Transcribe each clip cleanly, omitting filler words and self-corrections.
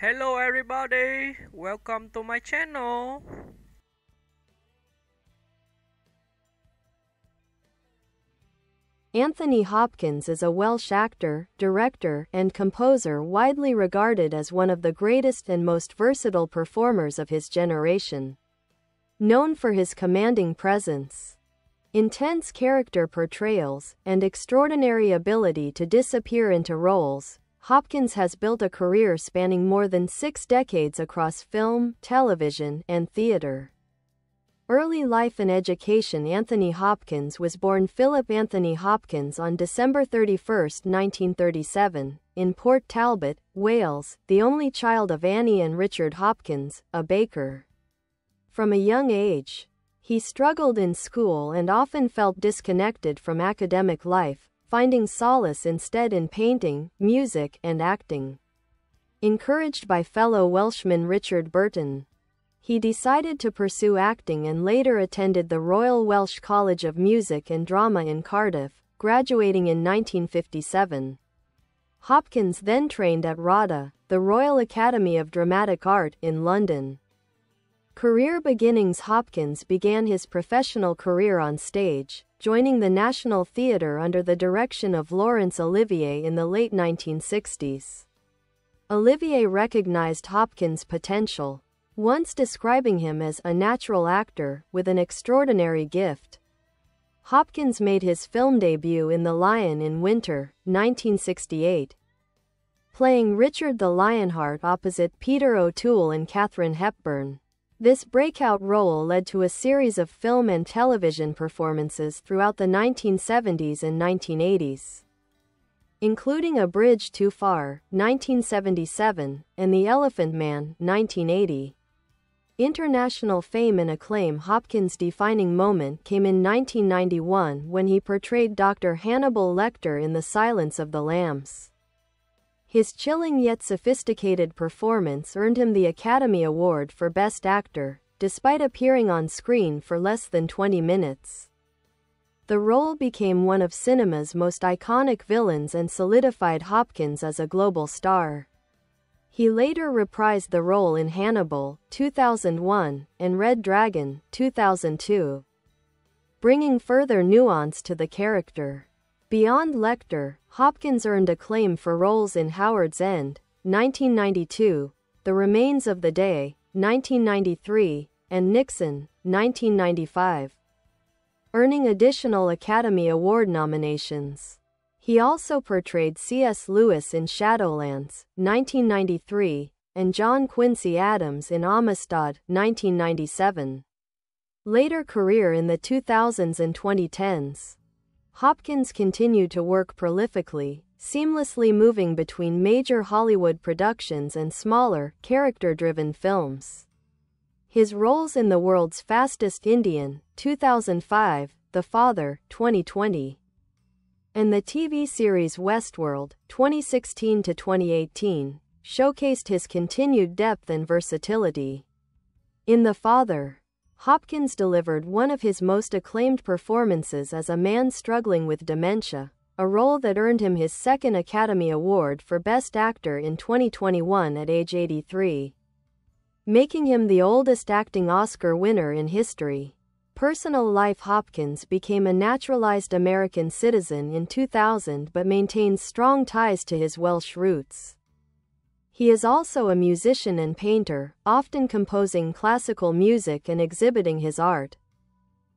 Hello everybody, welcome to my channel. Anthony Hopkins is a Welsh actor, director, and composer widely regarded as one of the greatest and most versatile performers of his generation. Known for his commanding presence, intense character portrayals, and extraordinary ability to disappear into roles, Hopkins has built a career spanning more than 6 decades across film, television, and theater. Early life and education. Anthony Hopkins was born Philip Anthony Hopkins on December 31, 1937, in Port Talbot, Wales, the only child of Annie and Richard Hopkins, a baker. From a young age, he struggled in school and often felt disconnected from academic life, finding solace instead in painting, music, and acting. Encouraged by fellow Welshman Richard Burton, he decided to pursue acting and later attended the Royal Welsh College of Music and Drama in Cardiff, graduating in 1957. Hopkins then trained at RADA, the Royal Academy of Dramatic Art, in London. Career beginnings. Hopkins began his professional career on stage, joining the National Theatre under the direction of Laurence Olivier in the late 1960s. Olivier recognized Hopkins' potential, once describing him as a natural actor with an extraordinary gift. Hopkins made his film debut in The Lion in Winter, 1968, playing Richard the Lionheart opposite Peter O'Toole and Katharine Hepburn. This breakout role led to a series of film and television performances throughout the 1970s and 1980s, including A Bridge Too Far, 1977, and The Elephant Man, 1980. International fame and acclaim. Hopkins' defining moment came in 1991 when he portrayed Dr. Hannibal Lecter in The Silence of the Lambs. His chilling yet sophisticated performance earned him the Academy Award for Best Actor, despite appearing on screen for less than 20 minutes. The role became one of cinema's most iconic villains and solidified Hopkins as a global star. He later reprised the role in Hannibal, 2001, and Red Dragon, 2002, bringing further nuance to the character. Beyond Lecter, Hopkins earned acclaim for roles in Howard's End, 1992, The Remains of the Day, 1993, and Nixon, 1995, earning additional Academy Award nominations. He also portrayed C.S. Lewis in Shadowlands, 1993, and John Quincy Adams in Amistad, 1997. Later career. In the 2000s and 2010s, Hopkins continued to work prolifically, seamlessly moving between major Hollywood productions and smaller, character-driven films. His roles in The World's Fastest Indian, 2005, The Father, 2020, and the TV series Westworld, 2016 to 2018, showcased his continued depth and versatility. In The Father, Hopkins delivered one of his most acclaimed performances as a man struggling with dementia, a role that earned him his second Academy Award for Best Actor in 2021 at age 83, making him the oldest acting Oscar winner in history. Personal life. Hopkins became a naturalized American citizen in 2000 but maintains strong ties to his Welsh roots. He is also a musician and painter, often composing classical music and exhibiting his art.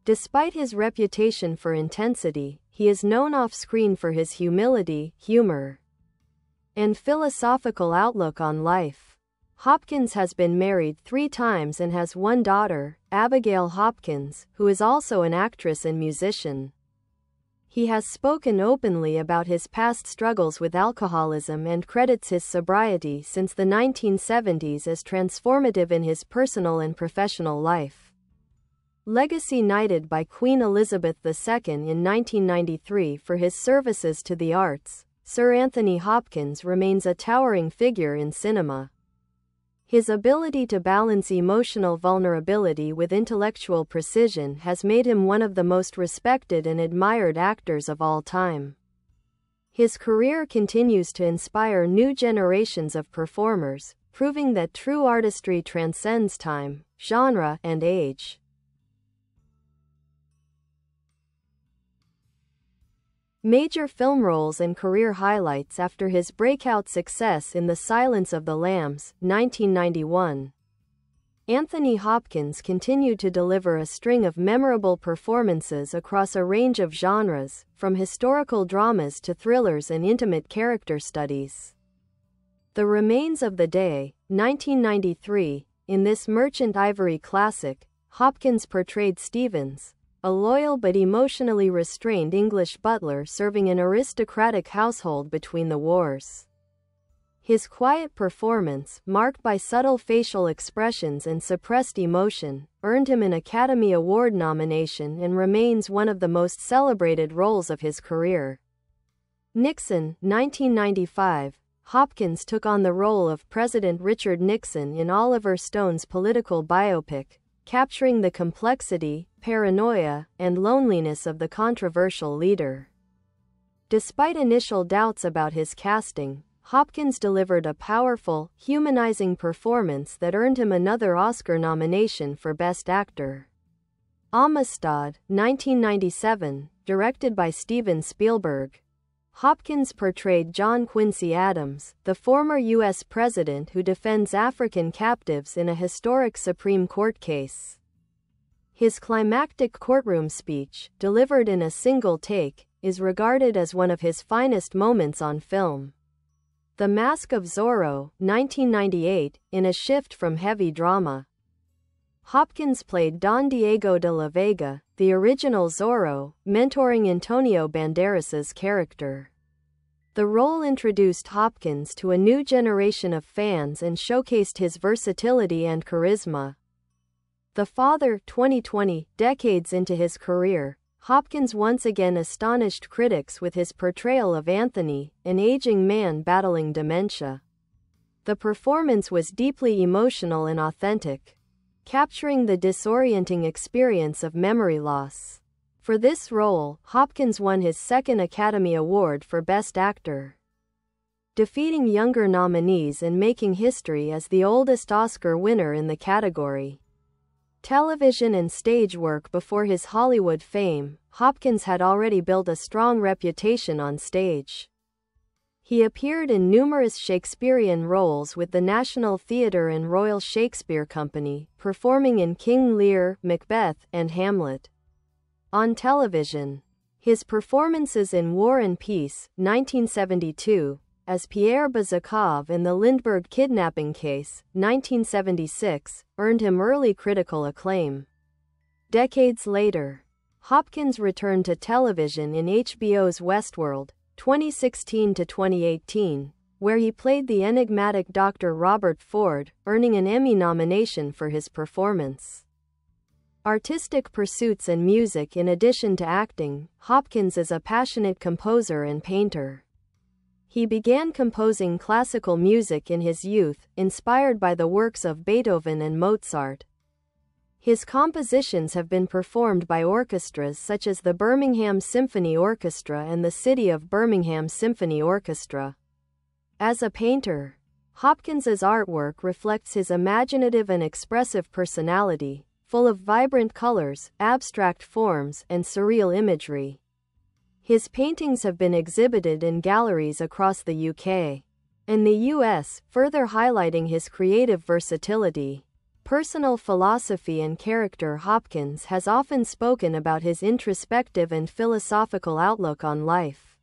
Despite his reputation for intensity, he is known off-screen for his humility, humor, and philosophical outlook on life. Hopkins has been married 3 times and has one daughter, Abigail Hopkins, who is also an actress and musician. He has spoken openly about his past struggles with alcoholism and credits his sobriety since the 1970s as transformative in his personal and professional life. Legacy. Knighted by Queen Elizabeth II in 1993 for his services to the arts, Sir Anthony Hopkins remains a towering figure in cinema. His ability to balance emotional vulnerability with intellectual precision has made him one of the most respected and admired actors of all time. His career continues to inspire new generations of performers, proving that true artistry transcends time, genre, and age. Major film roles and career highlights after his breakout success in The Silence of the Lambs, 1991. Anthony Hopkins continued to deliver a string of memorable performances across a range of genres, from historical dramas to thrillers and intimate character studies. The Remains of the Day, 1993. In this Merchant Ivory classic, Hopkins portrayed Stevens, a loyal but emotionally restrained English butler serving an aristocratic household between the wars. His quiet performance, marked by subtle facial expressions and suppressed emotion, earned him an Academy Award nomination and remains one of the most celebrated roles of his career. Nixon, 1995. Hopkins took on the role of President Richard Nixon in Oliver Stone's political biopic, capturing the complexity, paranoia, and loneliness of the controversial leader. Despite initial doubts about his casting, Hopkins delivered a powerful, humanizing performance that earned him another Oscar nomination for Best Actor. Amistad, 1997, directed by Steven Spielberg. Hopkins portrayed John Quincy Adams, the former U.S. president who defends African captives in a historic Supreme Court case. His climactic courtroom speech, delivered in a single take, is regarded as one of his finest moments on film. The Mask of Zorro, 1998, in a shift from heavy drama. Hopkins played Don Diego de la Vega, the original Zorro, mentoring Antonio Banderas's character. The role introduced Hopkins to a new generation of fans and showcased his versatility and charisma. The Father, 2020, decades into his career, Hopkins once again astonished critics with his portrayal of Anthony, an aging man battling dementia. The performance was deeply emotional and authentic, capturing the disorienting experience of memory loss. For this role, Hopkins won his second Academy Award for Best Actor, defeating younger nominees and making history as the oldest Oscar winner in the category. Television and stage work. Before his Hollywood fame, Hopkins had already built a strong reputation on stage. He appeared in numerous Shakespearean roles with the National Theatre and Royal Shakespeare Company, performing in King Lear, Macbeth, and Hamlet. On television, his performances in War and Peace, 1972, as Pierre Bezukhov in the Lindbergh kidnapping case, 1976, earned him early critical acclaim. Decades later, Hopkins returned to television in HBO's Westworld, 2016 to 2018, where he played the enigmatic Dr. Robert Ford, earning an Emmy nomination for his performance. Artistic pursuits and music. In addition to acting, Hopkins is a passionate composer and painter. He began composing classical music in his youth, inspired by the works of Beethoven and Mozart. His compositions have been performed by orchestras such as the Birmingham Symphony Orchestra and the City of Birmingham Symphony Orchestra. As a painter, Hopkins's artwork reflects his imaginative and expressive personality, full of vibrant colors, abstract forms, and surreal imagery. His paintings have been exhibited in galleries across the UK and the US, further highlighting his creative versatility. Personal philosophy and character. Hopkins has often spoken about his introspective and philosophical outlook on life.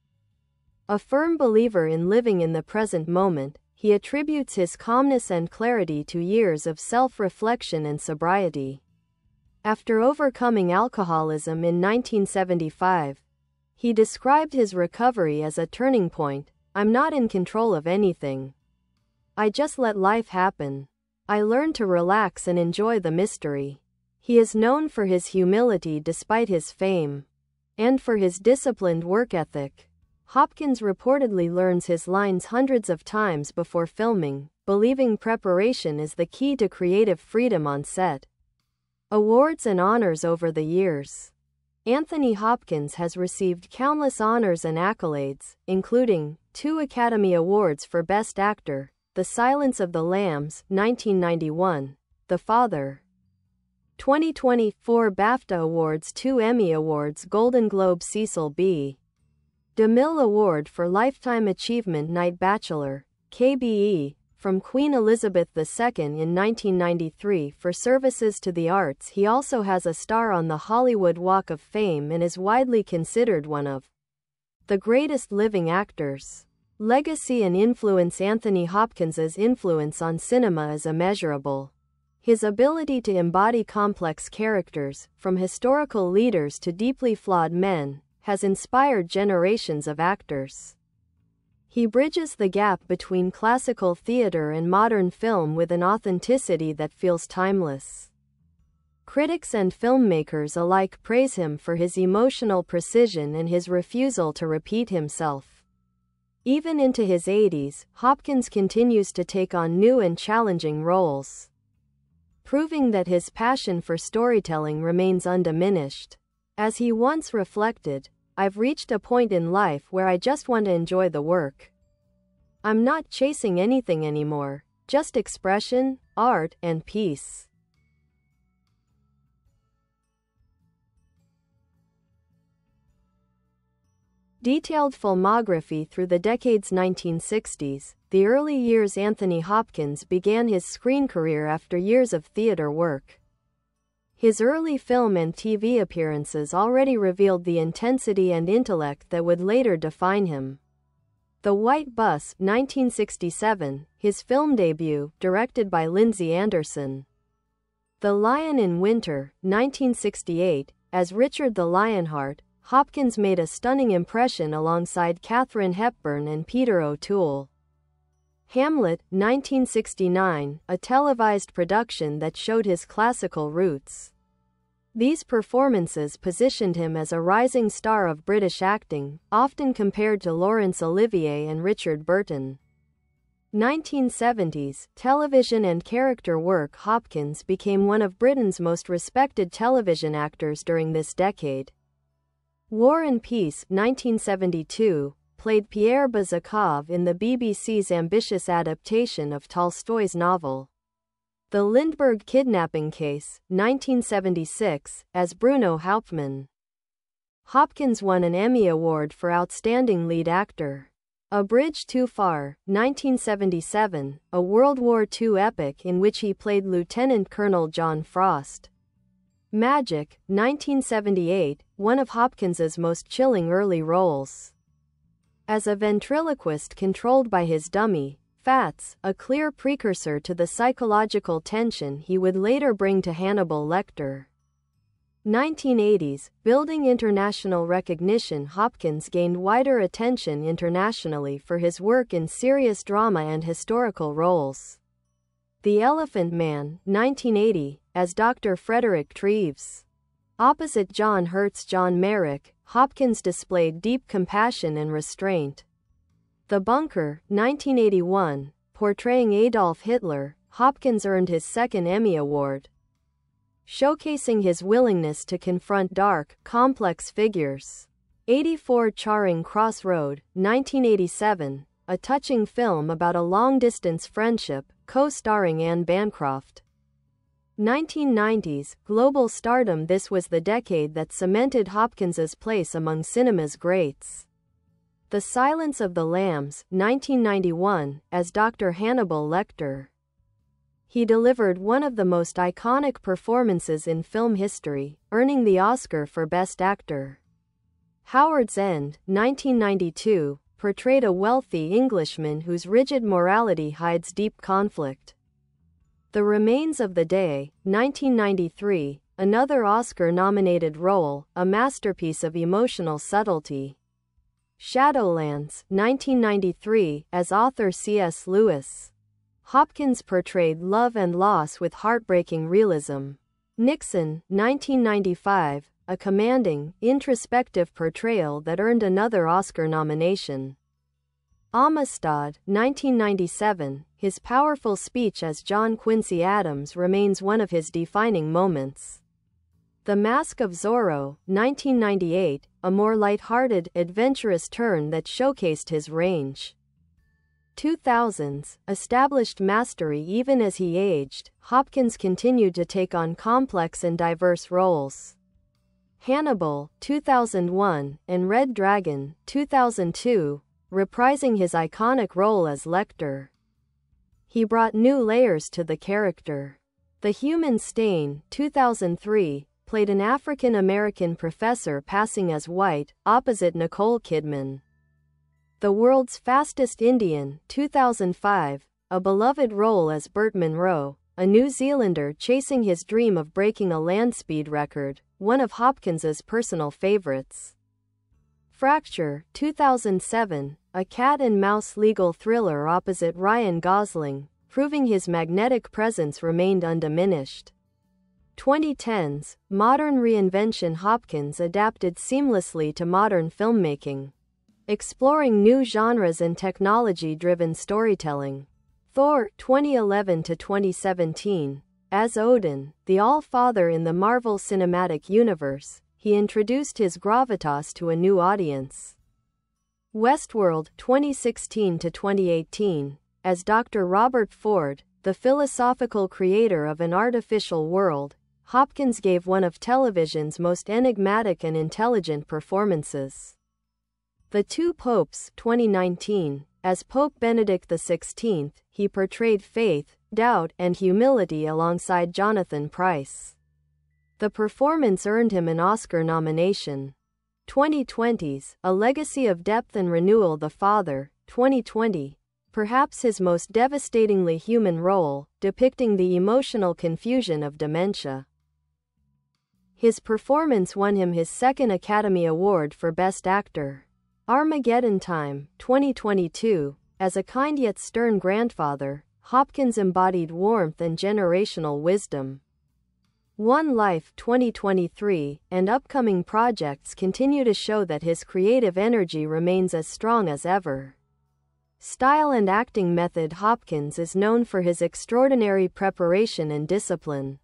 A firm believer in living in the present moment, he attributes his calmness and clarity to years of self-reflection and sobriety. After overcoming alcoholism in 1975, he described his recovery as a turning point. "I'm not in control of anything. I just let life happen. I learned to relax and enjoy the mystery." He is known for his humility despite his fame, and for his disciplined work ethic. Hopkins reportedly learns his lines hundreds of times before filming, believing preparation is the key to creative freedom on set. Awards and honors over the years. Anthony Hopkins has received countless honors and accolades, including 2 Academy Awards for Best Actor, The Silence of the Lambs, 1991, The Father, 2024 BAFTA Awards, 2 Emmy Awards, Golden Globe Cecil B. DeMille Award for Lifetime Achievement, Night Bachelor, KBE, from Queen Elizabeth II in 1993 for services to the arts. He also has a star on the Hollywood Walk of Fame and is widely considered one of the greatest living actors. Legacy and influence. Anthony Hopkins's influence on cinema is immeasurable. His ability to embody complex characters, from historical leaders to deeply flawed men, has inspired generations of actors. He bridges the gap between classical theater and modern film with an authenticity that feels timeless. Critics and filmmakers alike praise him for his emotional precision and his refusal to repeat himself. Even into his 80s, Hopkins continues to take on new and challenging roles, proving that his passion for storytelling remains undiminished. As he once reflected, "I've reached a point in life where I just want to enjoy the work. I'm not chasing anything anymore, just expression, art, and peace." Detailed filmography through the decades. 1960s, the early years. Anthony Hopkins began his screen career after years of theater work. His early film and TV appearances already revealed the intensity and intellect that would later define him. The White Bus, 1967, his film debut, directed by Lindsay Anderson. The Lion in Winter, 1968, as Richard the Lionheart, Hopkins made a stunning impression alongside Katharine Hepburn and Peter O'Toole. Hamlet, 1969, a televised production that showed his classical roots. These performances positioned him as a rising star of British acting, often compared to Laurence Olivier and Richard Burton. 1970s, television and character work. Hopkins became one of Britain's most respected television actors during this decade. War and Peace, 1972, played Pierre Bezukhov in the BBC's ambitious adaptation of Tolstoy's novel The Lindbergh Kidnapping Case, 1976, as Bruno Hauptmann. Hopkins won an Emmy Award for Outstanding Lead Actor. A Bridge Too Far, 1977, a World War II epic in which he played Lieutenant Colonel John Frost. Magic, 1978, one of Hopkins's most chilling early roles. As a ventriloquist controlled by his dummy, Fats, a clear precursor to the psychological tension he would later bring to Hannibal Lecter. 1980s, building international recognition. Hopkins gained wider attention internationally for his work in serious drama and historical roles. The Elephant Man, 1980, as Dr. Frederick Treves. Opposite John Hurt's John Merrick, Hopkins displayed deep compassion and restraint. The Bunker, 1981, portraying Adolf Hitler, Hopkins earned his second Emmy Award, showcasing his willingness to confront dark, complex figures. 84 Charing Cross Road, 1987, a touching film about a long-distance friendship, co-starring Anne Bancroft. 1990s, global stardom. This was the decade that cemented Hopkins's place among cinema's greats. The Silence of the Lambs, 1991, as Dr. Hannibal Lecter. He delivered one of the most iconic performances in film history, earning the Oscar for Best Actor. Howard's End, 1992, portrayed a wealthy Englishman whose rigid morality hides deep conflict. The Remains of the Day, 1993, another Oscar-nominated role, a masterpiece of emotional subtlety. Shadowlands, 1993, as author C.S. Lewis. Hopkins portrayed love and loss with heartbreaking realism. Nixon, 1995, a commanding, introspective portrayal that earned another Oscar nomination. Amistad, 1997, his powerful speech as John Quincy Adams remains one of his defining moments. The Mask of Zorro, 1998, a more light-hearted, adventurous turn that showcased his range. 2000s, established mastery even as he aged, Hopkins continued to take on complex and diverse roles. Hannibal, 2001, and Red Dragon, 2002, reprising his iconic role as Lecter. He brought new layers to the character. The Human Stain, 2003, played an African-American professor passing as white, opposite Nicole Kidman. The World's Fastest Indian, 2005, a beloved role as Burt Munro, a New Zealander chasing his dream of breaking a land speed record, one of Hopkins's personal favorites. Fracture, 2007, a cat and mouse legal thriller opposite Ryan Gosling, proving his magnetic presence remained undiminished. 2010s, modern reinvention. Hopkins adapted seamlessly to modern filmmaking, exploring new genres and technology-driven storytelling. Thor, 2011 to 2017. As Odin, the All-Father in the Marvel Cinematic Universe, he introduced his gravitas to a new audience. Westworld, 2016 to 2018. As Dr. Robert Ford, the philosophical creator of an artificial world, Hopkins gave one of television's most enigmatic and intelligent performances. The Two Popes, 2019. As Pope Benedict XVI, he portrayed faith, doubt, and humility alongside Jonathan Pryce. The performance earned him an Oscar nomination. 2020's A Legacy of Depth and Renewal. The Father, 2020, perhaps his most devastatingly human role, depicting the emotional confusion of dementia. His performance won him his second Academy Award for Best Actor. Armageddon Time, 2022, as a kind yet stern grandfather, Hopkins embodied warmth and generational wisdom. One Life, 2023, and upcoming projects continue to show that his creative energy remains as strong as ever. Style and acting method. Hopkins is known for his extraordinary preparation and discipline.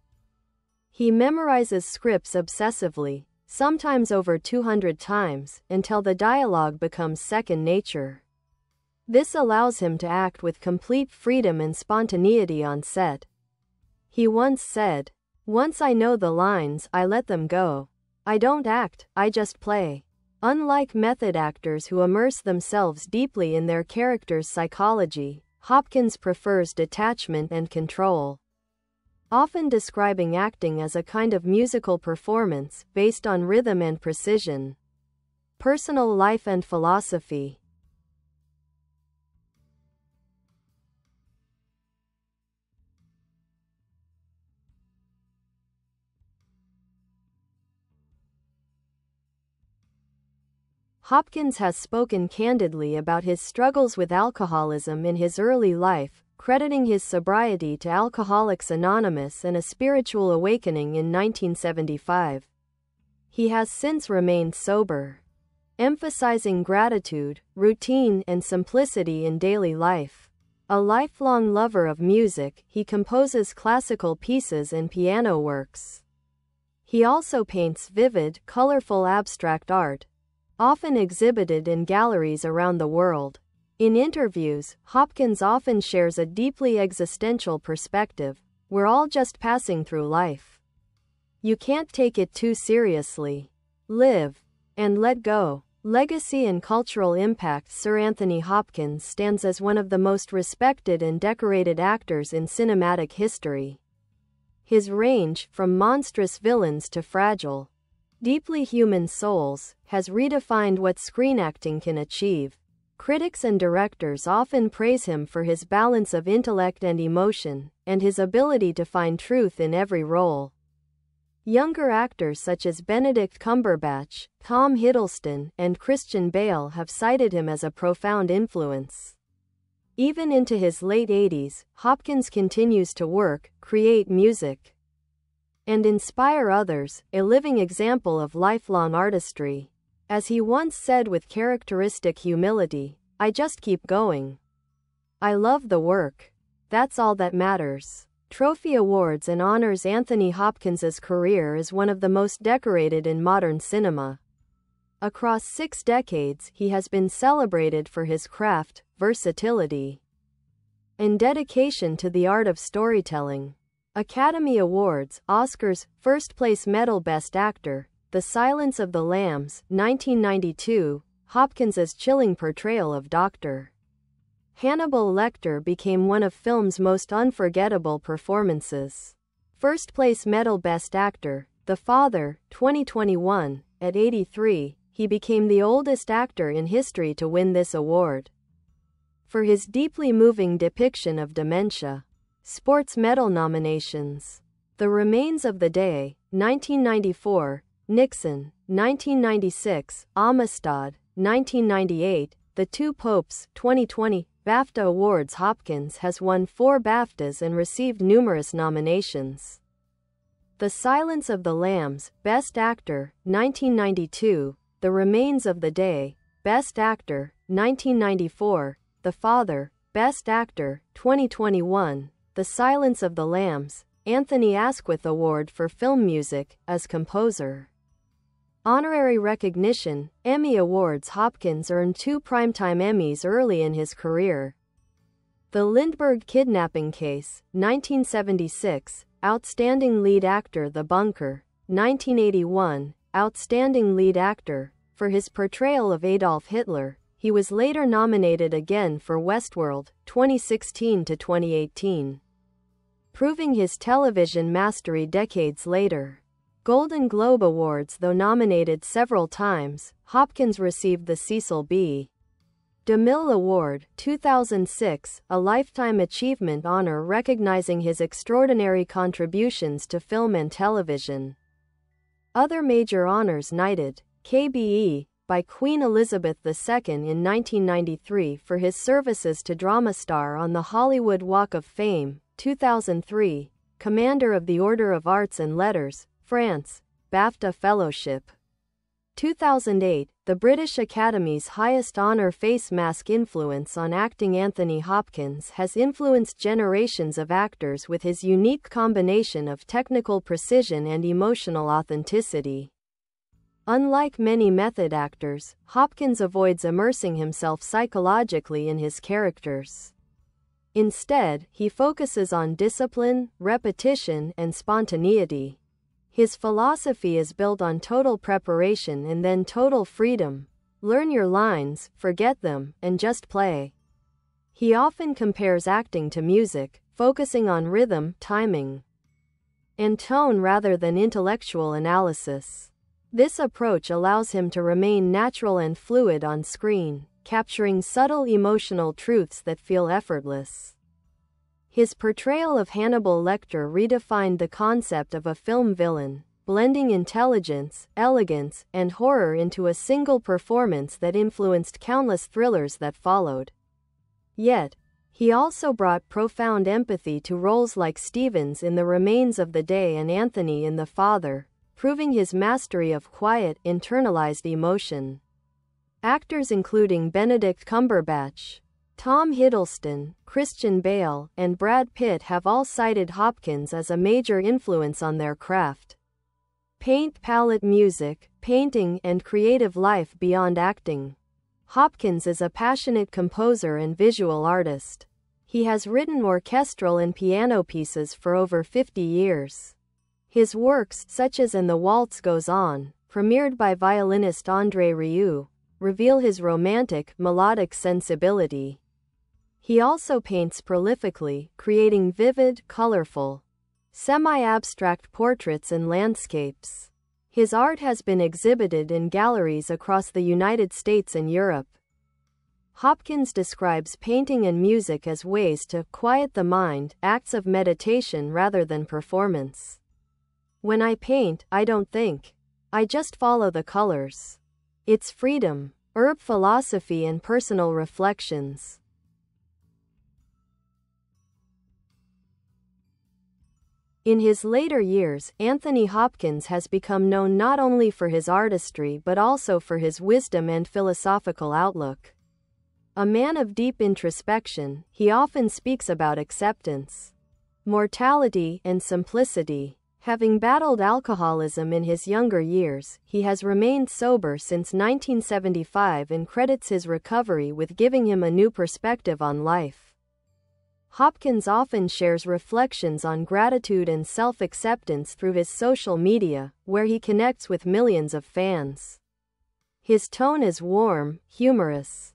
He memorizes scripts obsessively, sometimes over 200 times, until the dialogue becomes second nature. This allows him to act with complete freedom and spontaneity on set. He once said, "Once I know the lines, I let them go. I don't act, I just play." Unlike method actors who immerse themselves deeply in their character's psychology, Hopkins prefers detachment and control, often describing acting as a kind of musical performance based on rhythm and precision. Personal life and philosophy. Hopkins has spoken candidly about his struggles with alcoholism in his early life, crediting his sobriety to Alcoholics Anonymous and a spiritual awakening in 1975. He has since remained sober, emphasizing gratitude, routine, and simplicity in daily life. A lifelong lover of music, he composes classical pieces and piano works. He also paints vivid, colorful abstract art, often exhibited in galleries around the world. In interviews, Hopkins often shares a deeply existential perspective. We're all just passing through life. You can't take it too seriously. Live and let go. Legacy and cultural impact. Sir Anthony Hopkins stands as one of the most respected and decorated actors in cinematic history. His range, from monstrous villains to fragile, deeply human souls, has redefined what screen acting can achieve. Critics and directors often praise him for his balance of intellect and emotion, and his ability to find truth in every role. Younger actors such as Benedict Cumberbatch, Tom Hiddleston, and Christian Bale have cited him as a profound influence. Even into his late 80s, Hopkins continues to work, create music, and inspire others, a living example of lifelong artistry. As he once said with characteristic humility, "I just keep going. I love the work. That's all that matters." trophy awards and honors. Anthony Hopkins's career is one of the most decorated in modern cinema. Across 6 decades, he has been celebrated for his craft, versatility, and dedication to the art of storytelling. Academy Awards, Oscars, First Place Medal Best Actor, The Silence of the Lambs, 1992, Hopkins's chilling portrayal of Dr. Hannibal Lecter became one of film's most unforgettable performances. First Place Medal Best Actor, The Father, 2021, at 83, he became the oldest actor in history to win this award for his deeply moving depiction of dementia. Sports medal nominations: The Remains of the Day, 1994, Nixon, 1996, Amistad, 1998, The Two Popes, 2020, BAFTA Awards. Hopkins has won 4 BAFTAs and received numerous nominations. The Silence of the Lambs, Best Actor, 1992, The Remains of the Day, Best Actor, 1994, The Father, Best Actor, 2021, The Silence of the Lambs, Anthony Asquith Award for Film Music, as composer. Honorary recognition, Emmy Awards. Hopkins earned 2 Primetime Emmys early in his career. The Lindbergh Kidnapping Case, 1976, Outstanding Lead Actor. The Bunker, 1981, Outstanding Lead Actor, for his portrayal of Adolf Hitler. He was later nominated again for Westworld, 2016 to 2018, proving his television mastery decades later. Golden Globe Awards. Though nominated several times, Hopkins received the Cecil B. DeMille Award, 2006, a Lifetime Achievement honor recognizing his extraordinary contributions to film and television. Other major honors knighted: KBE, by Queen Elizabeth II in 1993 for his services to drama star on the Hollywood Walk of Fame, 2003, Commander of the Order of Arts and Letters, France, BAFTA Fellowship. 2008, the British Academy's highest honor. Face mask influence on acting. Anthony Hopkins has influenced generations of actors with his unique combination of technical precision and emotional authenticity. Unlike many method actors, Hopkins avoids immersing himself psychologically in his characters. Instead, he focuses on discipline, repetition, and spontaneity. His philosophy is built on total preparation and then total freedom. Learn your lines, forget them, and just play. He often compares acting to music, focusing on rhythm, timing, and tone rather than intellectual analysis. This approach allows him to remain natural and fluid on screen, capturing subtle emotional truths that feel effortless. His portrayal of Hannibal Lecter redefined the concept of a film villain, blending intelligence, elegance, and horror into a single performance that influenced countless thrillers that followed. Yet, he also brought profound empathy to roles like Stevens in The Remains of the Day and Anthony in The Father, proving his mastery of quiet, internalized emotion. Actors including Benedict Cumberbatch, Tom Hiddleston, Christian Bale, and Brad Pitt have all cited Hopkins as a major influence on their craft. Paint palette. Music, painting, and creative life beyond acting. Hopkins is a passionate composer and visual artist. He has written orchestral and piano pieces for over 50 years. His works, such as And the Waltz Goes On, premiered by violinist André Rieu, reveal his romantic, melodic sensibility. He also paints prolifically, creating vivid, colorful, semi-abstract portraits and landscapes. His art has been exhibited in galleries across the United States and Europe. Hopkins describes painting and music as ways to quiet the mind, acts of meditation rather than performance. When I paint, I don't think. I just follow the colors. It's freedom, herb philosophy, and personal reflections. In his later years, Anthony Hopkins has become known not only for his artistry but also for his wisdom and philosophical outlook. A man of deep introspection, he often speaks about acceptance, mortality, and simplicity. Having battled alcoholism in his younger years, he has remained sober since 1975 and credits his recovery with giving him a new perspective on life. Hopkins often shares reflections on gratitude and self-acceptance through his social media, where he connects with millions of fans. His tone is warm, humorous,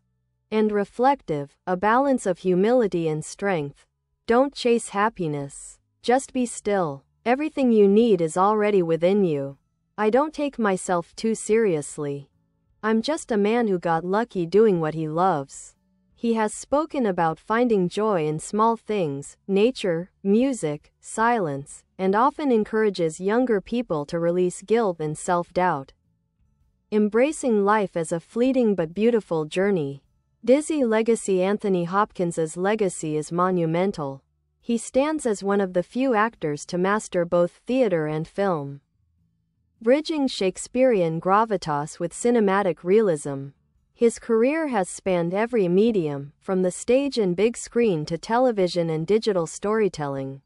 and reflective, a balance of humility and strength. Don't chase happiness. Just be still. Everything you need is already within you. I don't take myself too seriously. I'm just a man who got lucky doing what he loves. He has spoken about finding joy in small things, nature, music, silence, and often encourages younger people to release guilt and self-doubt, embracing life as a fleeting but beautiful journey. Dizzy legacy. Anthony Hopkins's legacy is monumental. He stands as one of the few actors to master both theater and film, bridging Shakespearean gravitas with cinematic realism. His career has spanned every medium, from the stage and big screen to television and digital storytelling.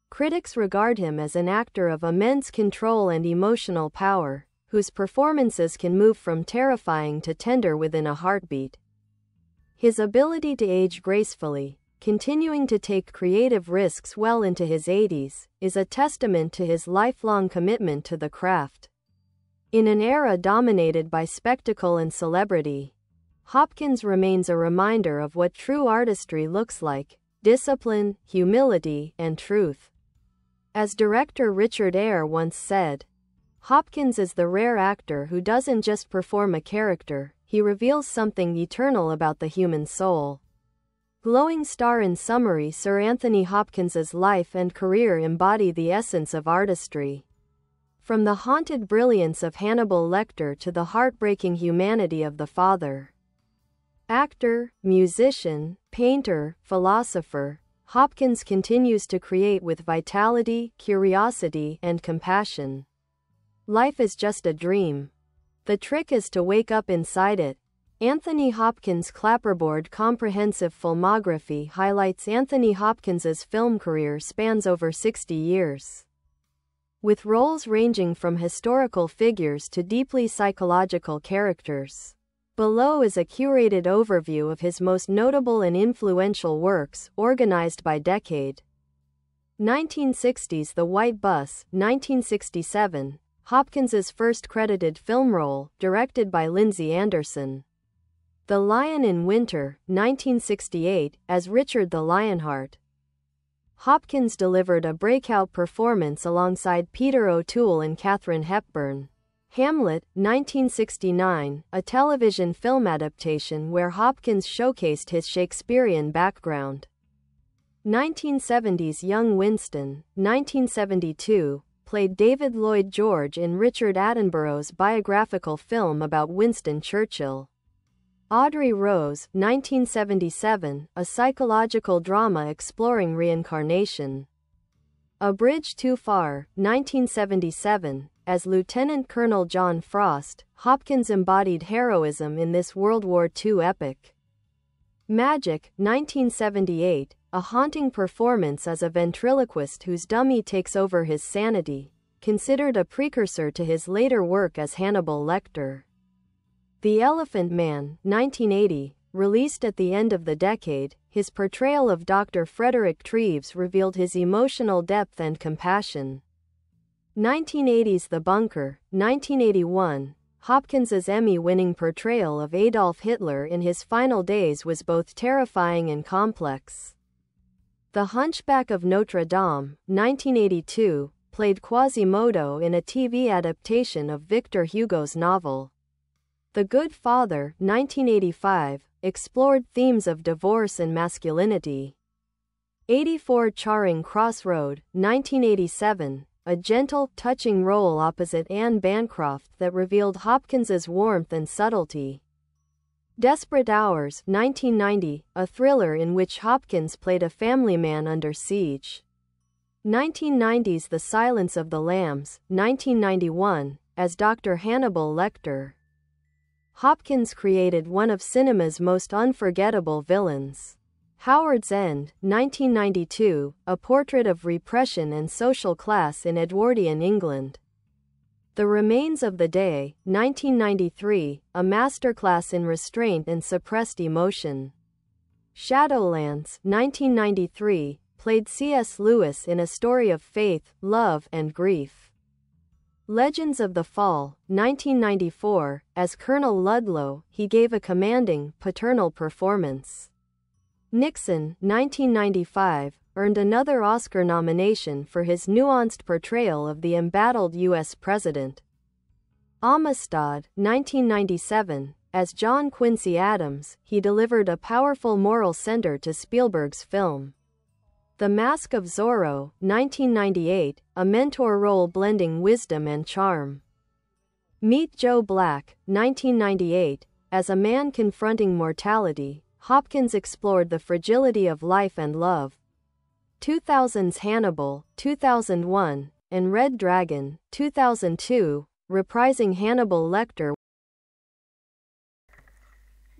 Critics regard him as an actor of immense control and emotional power, whose performances can move from terrifying to tender within a heartbeat. His ability to age gracefully, continuing to take creative risks well into his 80s, is a testament to his lifelong commitment to the craft. In an era dominated by spectacle and celebrity, Hopkins remains a reminder of what true artistry looks like: discipline, humility, and truth. As director Richard Eyre once said, Hopkins is the rare actor who doesn't just perform a character, he reveals something eternal about the human soul. Glowing star. In summary, Sir Anthony Hopkins's life and career embody the essence of artistry. From the haunted brilliance of Hannibal Lecter to the heartbreaking humanity of the father. Actor, musician, painter, philosopher, Hopkins continues to create with vitality, curiosity, and compassion. Life is just a dream. The trick is to wake up inside it. Anthony Hopkins' clapperboard comprehensive filmography highlights Anthony Hopkins's film career spans over 60 years. With roles ranging from historical figures to deeply psychological characters. Below is a curated overview of his most notable and influential works, organized by decade. 1960s. The White Bus, 1967, Hopkins's first credited film role, directed by Lindsay Anderson. The Lion in Winter, 1968, as Richard the Lionheart. Hopkins delivered a breakout performance alongside Peter O'Toole and Katharine Hepburn. Hamlet, 1969, a television film adaptation where Hopkins showcased his Shakespearean background. 1970s. Young Winston, 1972, played David Lloyd George in Richard Attenborough's biographical film about Winston Churchill. Audrey Rose, 1977, a psychological drama exploring reincarnation. A Bridge Too Far, 1977, as Lieutenant Colonel John Frost, Hopkins embodied heroism in this World War II epic. Magic, 1978, a haunting performance as a ventriloquist whose dummy takes over his sanity, considered a precursor to his later work as Hannibal Lecter. The Elephant Man, 1980, released at the end of the decade, his portrayal of Dr. Frederick Treves revealed his emotional depth and compassion. 1980s. The Bunker, 1981, Hopkins's Emmy-winning portrayal of Adolf Hitler in his final days was both terrifying and complex. The Hunchback of Notre Dame, 1982, played Quasimodo in a TV adaptation of Victor Hugo's novel. The Good Father, 1985, explored themes of divorce and masculinity. 84. Charing Cross Road, 1987, a gentle, touching role opposite Anne Bancroft that revealed Hopkins's warmth and subtlety. Desperate Hours, 1990, a thriller in which Hopkins played a family man under siege. 1990s. The Silence of the Lambs, 1991, as Dr. Hannibal Lecter. Hopkins created one of cinema's most unforgettable villains. Howard's End, 1992, a portrait of repression and social class in Edwardian England. The Remains of the Day, 1993, a masterclass in restraint and suppressed emotion. Shadowlands, 1993, played C.S. Lewis in a story of faith, love, and grief. Legends of the Fall, 1994, as Colonel Ludlow, he gave a commanding, paternal performance. Nixon, 1995, earned another Oscar nomination for his nuanced portrayal of the embattled U.S. president. Amistad, 1997, as John Quincy Adams, he delivered a powerful moral center to Spielberg's film. The Mask of Zorro, 1998, a mentor role blending wisdom and charm. Meet Joe Black, 1998, as a man confronting mortality, Hopkins explored the fragility of life and love. 2000's Hannibal, 2001, and Red Dragon, 2002, reprising Hannibal Lecter.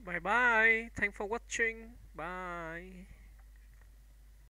Bye bye. Thanks for watching. Bye.